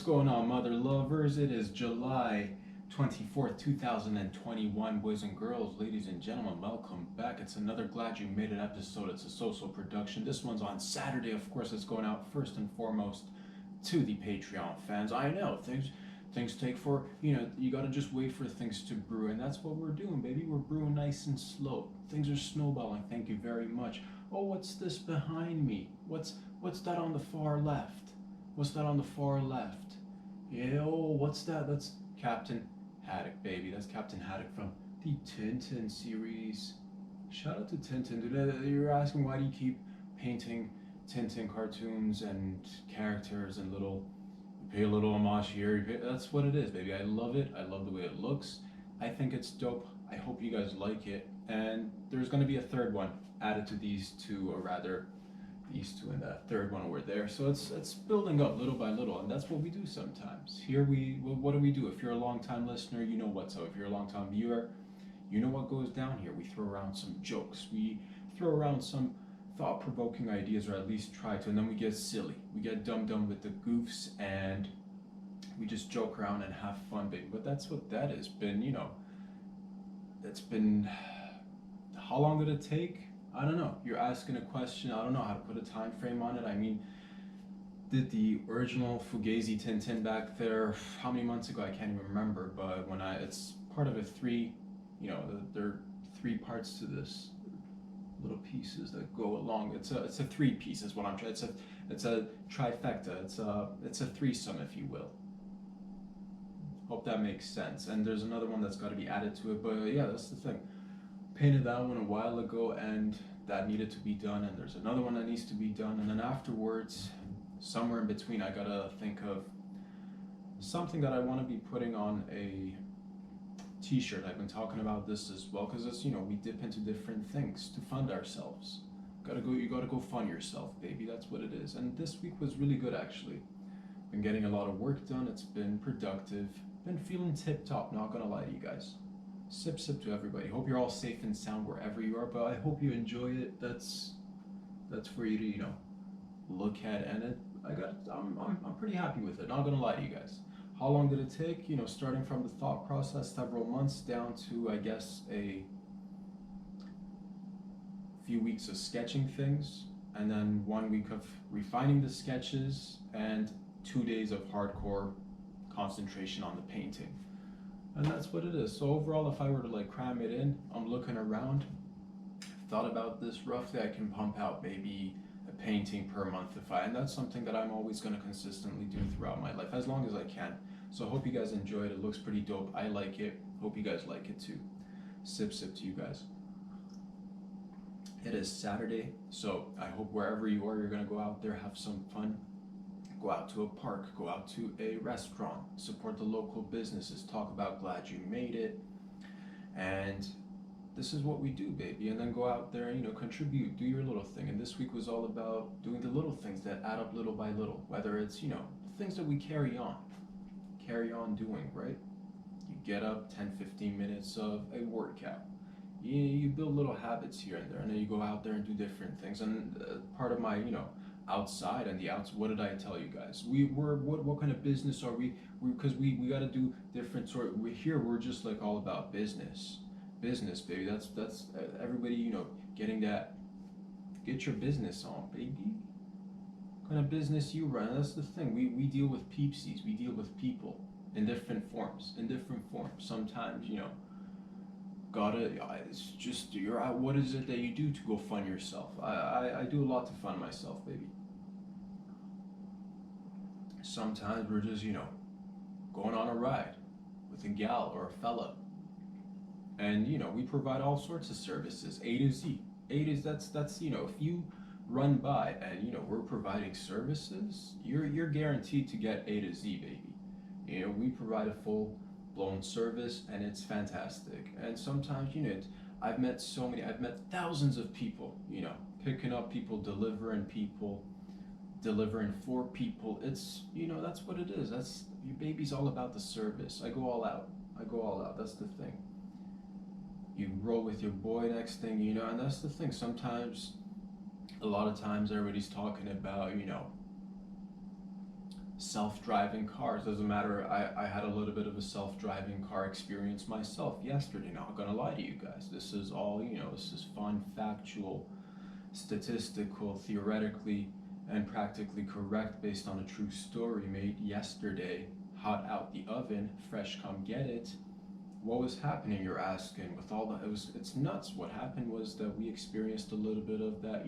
What's going on, mother lovers? It is July 24th, 2021. Boys and girls, ladies and gentlemen, welcome back. It's another Glad You Made It episode. It's a social production. This one's on Saturday. Of course, it's going out first and foremost to the Patreon fans. I know things take for, you gotta just wait for things to brew, and that's what we're doing, baby. We're brewing nice and slow. Things are snowballing. Thank you very much. Oh, what's this behind me? What's that on the far left? What's that on the far left? Yeah, oh, what's that? That's Captain Haddock, baby. That's Captain Haddock from the Tintin series. Shout out to Tintin. Dude, you're asking why do you keep painting Tintin cartoons and characters and you pay a little homage here. That's what it is, baby. I love it. I love the way it looks. I think it's dope. I hope you guys like it. And there's going to be a third one added to these two, or rather, these two and that third one over there. So it's building up little by little, and that's what we do sometimes. Here what do we do? If you're a long time listener, you know what's up. If you're a long time viewer, you know what goes down here. We throw around some jokes. We throw around some thought-provoking ideas, or at least try to, and then we get silly. We get dumb with the goofs, and we just joke around and have fun, baby. But that's what that has been, it's been, how long did it take? I don't know. You're asking a question. I don't know how to put a time frame on it. I mean, did the original Fugazi Tintin back there, how many months ago? I can't even remember. But it's part of a three, there are three parts to this, little pieces that go along. It's a three piece is what I'm trying. It's a trifecta. It's a threesome, if you will. Hope that makes sense. And there's another one that's got to be added to it. But yeah, that's the thing. Painted that one a while ago, and that needed to be done, and there's another one that needs to be done, and then afterwards, somewhere in between, I gotta think of something that I want to be putting on a t-shirt. I've been talking about this as well, because it's, we dip into different things to fund ourselves. You gotta go fund yourself, baby. That's what it is. And this week was really good, actually. Been getting a lot of work done. It's been productive. Been feeling tip top, not gonna lie to you guys. Sip to everybody. Hope you're all safe and sound wherever you are, but I hope you enjoy it. That's for you to look at, and I'm pretty happy with it. Not gonna lie to you guys. How long did it take? Starting from the thought process, several months, down to, I guess, a few weeks of sketching things, and then 1 week of refining the sketches, and 2 days of hardcore concentration on the painting. And that's what it is. So overall, if I were to cram it in, I'm looking around, thought about this, roughly I can pump out maybe a painting per month and that's something that I'm always going to consistently do throughout my life, as long as I can. So I hope you guys enjoy it. It looks pretty dope. I like it. Hope you guys like it too. Sip to you guys. It is Saturday, so I hope wherever you are, you're going to go out there, have some fun. Go out to a park, go out to a restaurant, support the local businesses, talk about Glad You Made It. And this is what we do, baby. And then go out there and, contribute, do your little thing. And this week was all about doing the little things that add up little by little, whether it's, the things that we carry on doing, right? You get up 10-15 minutes of a workout. You build little habits here and there, and then you go out there and do different things. And part of my, outside and the outs, what did I tell you guys? What kind of business are we? Because we got to do different sort. We're just all about business, baby. That's everybody, getting that. Get your business on, baby. What kind of business you run? That's the thing. We deal with peepsies. We deal with people in different forms. Sometimes, it's just you're out. What is it that you do to go fund yourself? I do a lot to fund myself, baby. Sometimes we're just going on a ride with a gal or a fella, and we provide all sorts of services, A to Z. That's if you run by and we're providing services, you're guaranteed to get A to Z, baby. We provide a full blown service, and it's fantastic. And sometimes I've met thousands of people, picking up people, delivering for people. It's that's what it is. That's your baby's all about the service. I go all out. That's the thing. You roll with your boy, next thing and that's the thing. Sometimes, a lot of times, everybody's talking about self-driving cars. Doesn't matter. I had a little bit of a self-driving car experience myself yesterday. Not gonna lie to you guys. This is all, this is fun, factual, statistical, theoretically, and practically correct based on a true story made yesterday. Hot out the oven, fresh, come get it. What was happening, you're asking? With all the, it's nuts. What happened was that we experienced a little bit of that,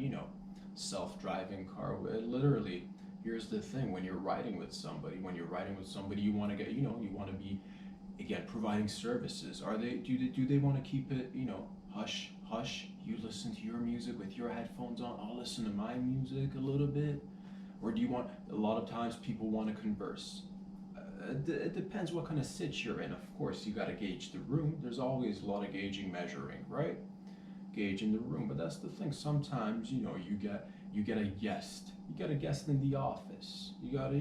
self-driving car. Literally, here's the thing: when you're riding with somebody, you want to get, you want to be, again, providing services. Do they want to keep it, hush hush? You listen to your music with your headphones on. I'll listen to my music a little bit. Or do you want? A lot of times people want to converse. It depends what kind of sit you're in. Of course, you got to gauge the room. There's always a lot of gauging, measuring, right? Gauging the room. But that's the thing. Sometimes, you get a guest. You get a guest in the office. You gotta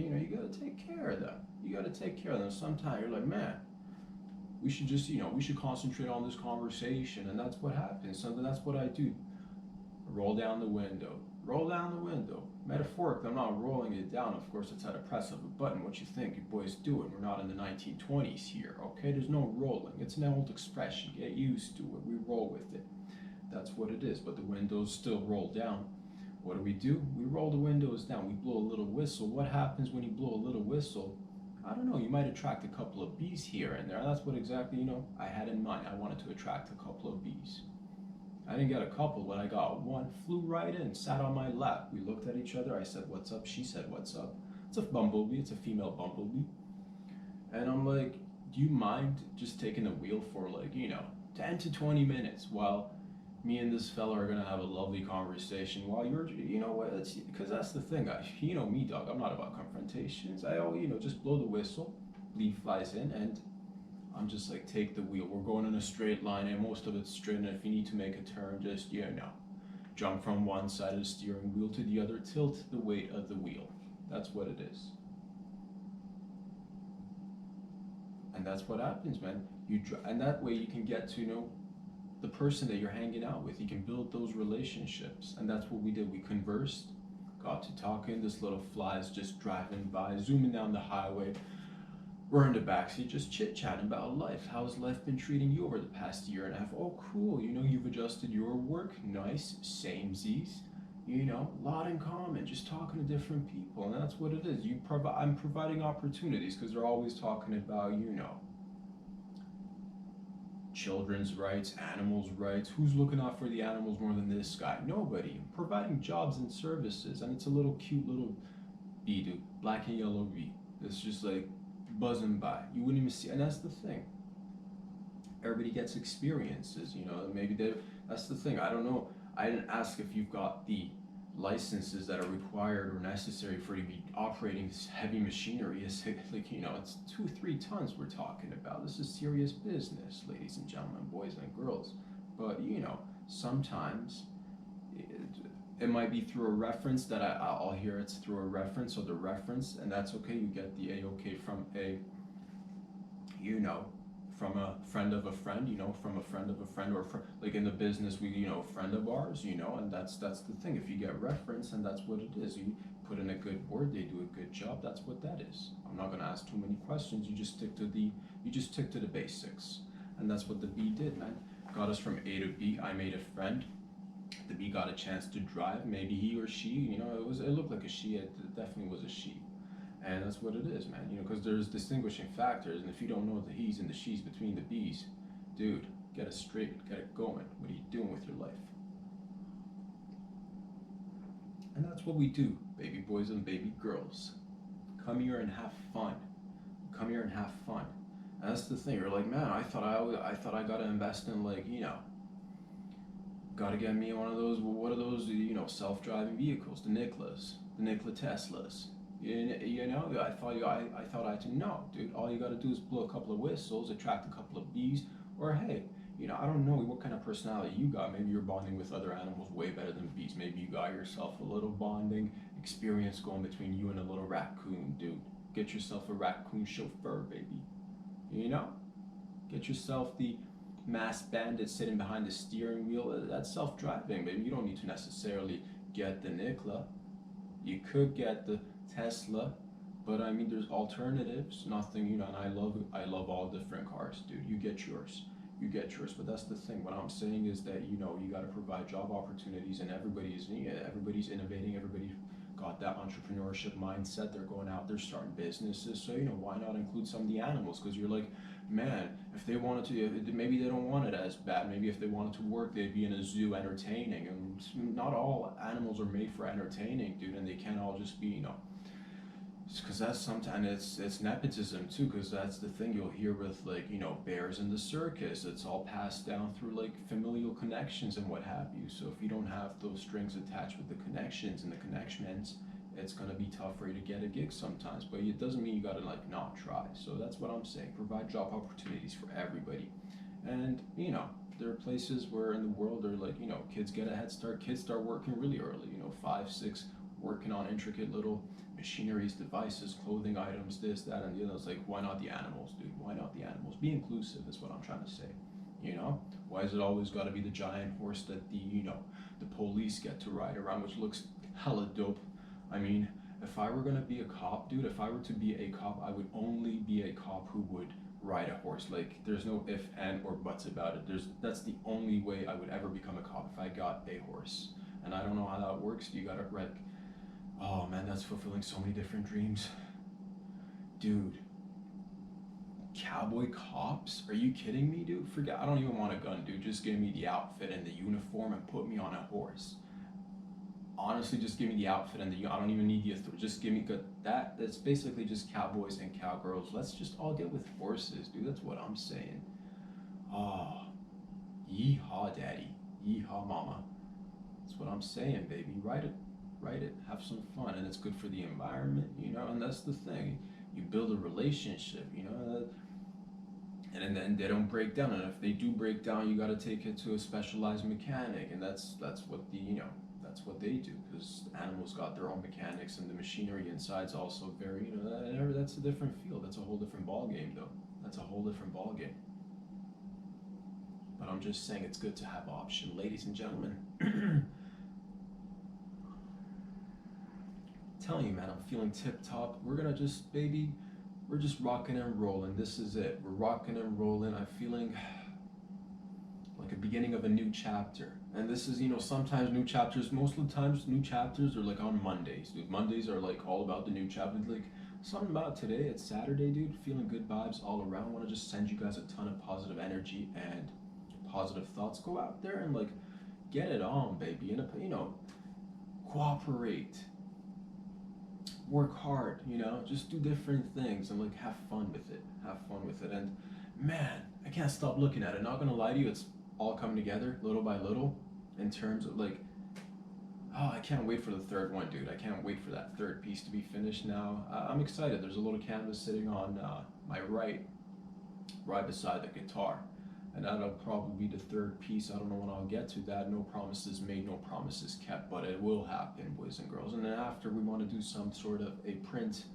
take care of them. You gotta take care of them. Sometimes you're like, man, we should just, we should concentrate on this conversation, and that's what happens. So that's what I do. Roll down the window. Roll down the window. Metaphorically, I'm not rolling it down. Of course, it's at a press of a button. What you think? You boys do it. We're not in the 1920s here, okay? There's no rolling. It's an old expression. Get used to it. We roll with it. That's what it is. But the windows still roll down. What do? We roll the windows down. We blow a little whistle. What happens when you blow a little whistle? I don't know. You might attract a couple of bees here and there. That's what exactly, I had in mind. I wanted to attract a couple of bees. I didn't get a couple, but I got one. Flew right in, sat on my lap. We looked at each other. I said, "What's up?" She said, "What's up?" It's a bumblebee. It's a female bumblebee. And I'm like, "Do you mind just taking the wheel for 10 to 20 minutes while me and this fella are gonna have a lovely conversation while you're, because that's the thing, guys. You know me, dog. I'm not about confrontations. I always, just blow the whistle, leaf flies in, and I'm just like, take the wheel. We're going in a straight line, and most of it's straight. And if you need to make a turn, just jump from one side of the steering wheel to the other, tilt the weight of the wheel. That's what it is. And that's what happens, man. And that way you can get to the person that you're hanging out with. You can build those relationships, and that's what we did. We conversed, got to talking. This little fly's just driving by, zooming down the highway. We're in the backseat just chit-chatting about life. How's life been treating you over the past year and a half? Oh, cool. You've adjusted your work. Nice. Samesies. A lot in common. Just talking to different people. And that's what it is. I'm providing opportunities, because they're always talking about, children's rights, animals' rights. Who's looking out for the animals more than this guy? Nobody. I'm providing jobs and services. And it's a little cute little bee, dude. Black and yellow bee. It's just like buzzing by. You wouldn't even see, and that's the thing. Everybody gets experiences, that's the thing. I don't know. I didn't ask if you've got the licenses that are required or necessary for you to be operating this heavy machinery. It's it's 2-3 tons we're talking about. This is serious business, ladies and gentlemen, boys and girls. But sometimes it might be through a reference that I'll hear it's through a reference, or the reference, and that's okay. You get the A-OK from from a friend of a friend, from a friend of a friend, or like in the business, we, friend of ours, and that's the thing. If you get reference, and that's what it is. You put in a good word, they do a good job. That's what that is. I'm not gonna ask too many questions. You just stick to the basics, and that's what the bee did, man. Got us from A to B. I made a friend. The bee got a chance to drive. Maybe he or she, it looked like a she. It definitely was a she. And that's what it is, man. Because there's distinguishing factors, and if you don't know the he's and the she's between the bees, dude, get it straight, get it going. What are you doing with your life? And that's what we do, baby boys and baby girls. Come here and have fun. Come here and have fun. And that's the thing. You're like, man, I thought I gotta invest in gotta get me one of those. What are those? Self-driving vehicles, the Nikola Teslas. I thought I had to know, dude. All you gotta do is blow a couple of whistles, attract a couple of bees, or hey, I don't know what kind of personality you got. Maybe you're bonding with other animals way better than bees. Maybe you got yourself a little bonding experience going between you and a little raccoon, dude. Get yourself a raccoon chauffeur, baby. Get yourself the masked bandit sitting behind the steering wheel. That's self-driving, baby. You don't need to necessarily get the Nikola. You could get the Tesla, But I mean, there's alternatives. Nothing, and I love all different cars, dude. You get yours. You get yours. But that's the thing. What I'm saying is that you got to provide job opportunities, and everybody's innovating. Everybody got that entrepreneurship mindset. They're going out. They're starting businesses. So why not include some of the animals? Because you're like, man, if they wanted to, maybe they don't want it as bad. Maybe if they wanted to work, they'd be in a zoo entertaining. And not all animals are made for entertaining, dude. And they can't all just be. Because that's sometimes it's nepotism too. Because that's the thing you'll hear with like bears in the circus. It's all passed down through like familial connections and what have you. So if you don't have those strings attached with the connections and the connections, it's gonna be tough for you to get a gig sometimes. But it doesn't mean you gotta like not try. So that's what I'm saying. Provide job opportunities for everybody, and there are places where in the world are like kids get a head start. Kids start working really early. 5, 6, working on intricate little machineries, devices, clothing items, this, that, and the other. It's like, why not the animals, dude? Why not the animals? Be inclusive is what I'm trying to say. Why is it always got to be the giant horse that the police get to ride around, which looks hella dope? I mean, if I were gonna be a cop, dude, if I were to be a cop, I would only be a cop who would ride a horse. Like, there's no if, and, or buts about it. That's the only way I would ever become a cop, if I got a horse. And I don't know how that works. You gotta oh man, that's fulfilling so many different dreams. Dude, cowboy cops? Are you kidding me, dude? Forget, I don't even want a gun, dude. Just give me the outfit and the uniform and put me on a horse. Honestly, just give me the outfit and I don't even need the authority. Just give me that's basically just cowboys and cowgirls. Let's just all get with horses, dude. That's what I'm saying. Oh, yeehaw, daddy. Yeehaw, mama. That's what I'm saying, baby. Write it, have some fun, and it's good for the environment, and that's the thing. You build a relationship, and then they don't break down, and if they do break down, you got to take it to a specialized mechanic, and that's what that's what they do, because animals got their own mechanics, and the machinery inside's also very, that's a different field. That's a whole different ball game, though. That's a whole different ball game. But I'm just saying, it's good to have option, ladies and gentlemen. Telling you, man, I'm feeling tip top. We're just rocking and rolling. This is it. We're rocking and rolling. I'm feeling like a beginning of a new chapter. And this is, sometimes new chapters, most of the times new chapters are like on Mondays, dude. Mondays are like all about the new chapter. Like something about today, it's Saturday, dude. Feeling good vibes all around. Want to just send you guys a ton of positive energy and positive thoughts. Go out there and like get it on, baby. And cooperate. Work hard, just do different things and like have fun with it. And man, I can't stop looking at it. Not gonna lie to you, it's all coming together little by little in terms of like, I can't wait for the third one, dude. I can't wait for that third piece to be finished now. I'm excited. There's a little canvas sitting on my right beside the guitar, and that'll probably be the third piece. I don't know when I'll get to that. No promises made, no promises kept, but it will happen, boys and girls. And then after, we want to do some sort of a print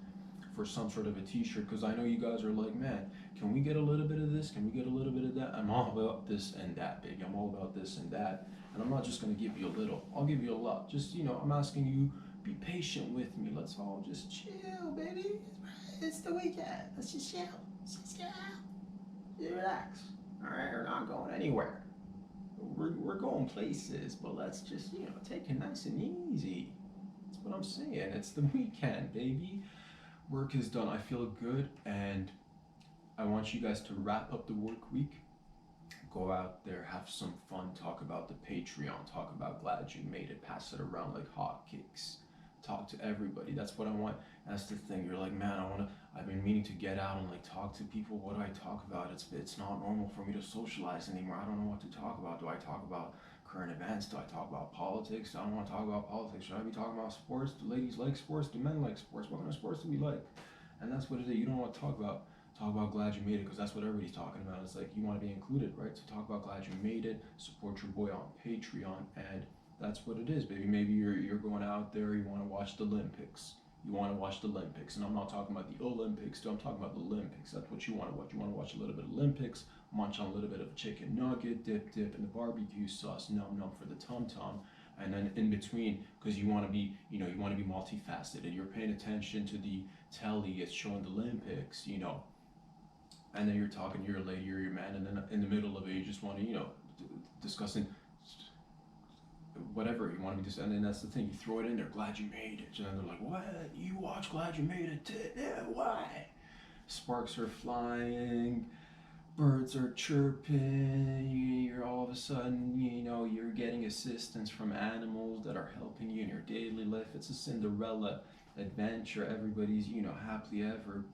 for some sort of a t-shirt, because I know you guys are like, man, can we get a little bit of this? Can we get a little bit of that? I'm all about this and that, baby. I'm all about this and that. And I'm not just going to give you a little. I'll give you a lot. Just, I'm asking you, be patient with me. Let's all just chill, baby. It's the weekend. Let's just chill. Relax. All right, we're not going anywhere. We're going places, but let's just, take it nice and easy. That's what I'm saying. It's the weekend, baby. Work is done. I feel good, and I want you guys to wrap up the work week. Go out there, have some fun, talk about the Patreon, talk about Glad You Made It, pass it around like hotcakes. Talk to everybody. That's what I want. That's the thing. You're like, man, I've been meaning to get out and like talk to people. What do I talk about? It's not normal for me to socialize anymore. I don't know what to talk about. Do I talk about current events? Do I talk about politics? I don't want to talk about politics. Should I be talking about sports? Do ladies like sports? Do men like sports? What kind of sports do we like? And that's what it is. You don't want to talk about Glad You Made It, because that's what everybody's talking about. It's like, you want to be included, right? So talk about Glad You Made It. Support your boy on Patreon, and that's what it is, baby. Maybe you're going out there, you want to watch the Limpics. You want to watch the Limpics. And I'm not talking about the Olympics, I'm talking about the Limpics. That's what you want to watch. You want to watch a little bit of Limpics, munch on a little bit of chicken nugget, dip in the barbecue sauce, num for the tum-tum. and then in between, because you want to be, you want to be multifaceted. You're paying attention to the telly, it's showing the Limpics, and then you're talking to your lady or your man, and then in the middle of it, you just want to, discussing whatever you want to be discussing, and that's the thing. You throw it in there, glad you made it, and then they're like, "What? You watch Glad You Made It? Yeah, why?" Sparks are flying, birds are chirping. You're all of a sudden, you're getting assistance from animals that are helping you in your daily life. It's a Cinderella adventure. Everybody's, happily ever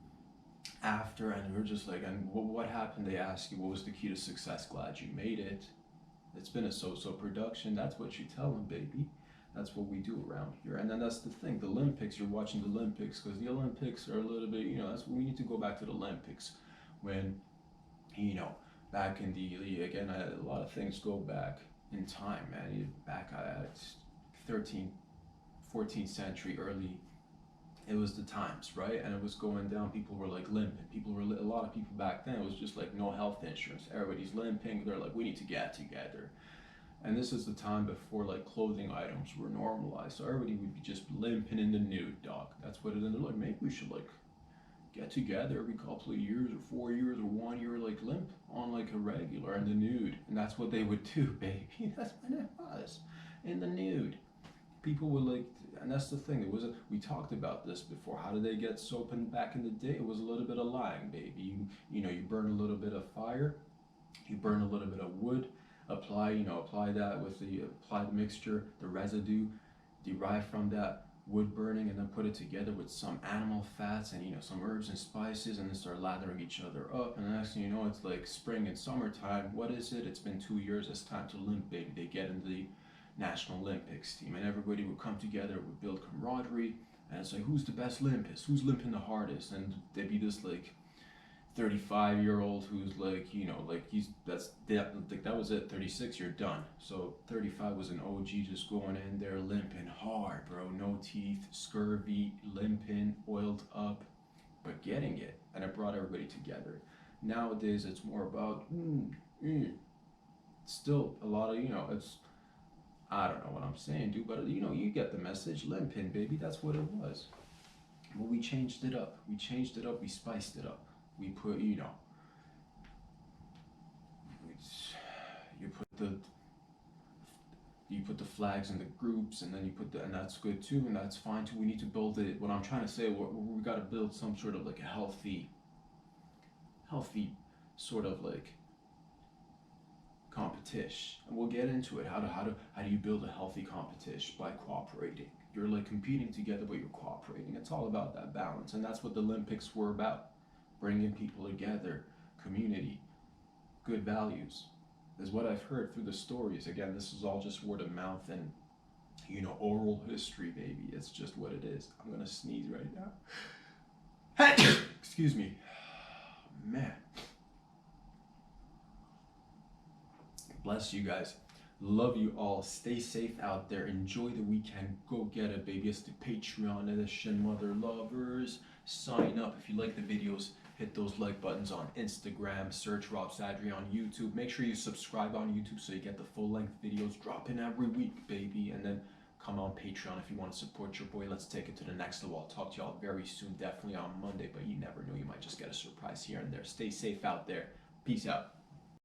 after, and we're just like, and what happened? They ask you, what was the key to success? Glad you made it. It's been a so-so production. That's what you tell them, baby. That's what we do around here. And then that's the thing, the Olympics, you're watching the Olympics, because the Olympics are a little bit, that's we need to go back to the Olympics when, back in again, a lot of things go back in time, man. Back at 13th, 14th century, early, it was the times, right? And it was going down. People were like limping. A lot of people back then, it was just like no health insurance. Everybody's limping. They're like, we need to get together. And this is the time before like clothing items were normalized. So everybody would be just limping in the nude, dog. That's what it is. And they're like, maybe we should like get together every couple of years or 4 years or 1 year, like limp on like a regular in the nude. And that's what they would do, baby. That's what it was, in the nude. People would like, and that's the thing. We talked about this before. How did they get soap back in the day? It was a little bit of lying, baby. You burn a little bit of fire, you burn a little bit of wood, apply that with apply the mixture, the residue derived from that wood burning, and then put it together with some animal fats and some herbs and spices, and then start lathering each other up. And the next thing you know, it's like spring and summertime. What is it? It's been 2 years. It's time to limp, baby. They get into the National Olympics team, and everybody would come together, would build camaraderie, and it's like, who's the best limpist? Who's limping the hardest? And they'd be this like 35-year-old who's like, that was it. 36, you're done. So 35 was an OG, just going in there limping hard, bro. No teeth, scurvy, limping, oiled up, but getting it, and it brought everybody together. Nowadays, it's more about still a lot of it's. I don't know what I'm saying, dude, but you get the message. Limping, baby, that's what it was. But we changed it up. We spiced it up. We put, you put the flags in the groups, and then and that's good too, and that's fine too. We need to build it. What I'm trying to say, we got to build some sort of like a healthy sort of like competition, and we'll get into it. How do you build a healthy competition? By cooperating. You're like competing together, but you're cooperating. It's all about that balance, and that's what the Olympics were about: bringing people together, community, good values, is what I've heard through the stories. Again, this is all just word of mouth and oral history, baby. It's just what it is. I'm gonna sneeze right now. Excuse me, man. Bless you guys. Love you all. Stay safe out there. Enjoy the weekend. Go get it, baby. It's the Patreon edition, mother lovers. Sign up. If you like the videos, hit those like buttons on Instagram. Search Rob Sadri on YouTube. Make sure you subscribe on YouTube so you get the full-length videos dropping every week, baby. And then come on Patreon if you want to support your boy. Let's take it to the next level. I'll talk to y'all very soon, definitely on Monday, but you never know. You might just get a surprise here and there. Stay safe out there. Peace out.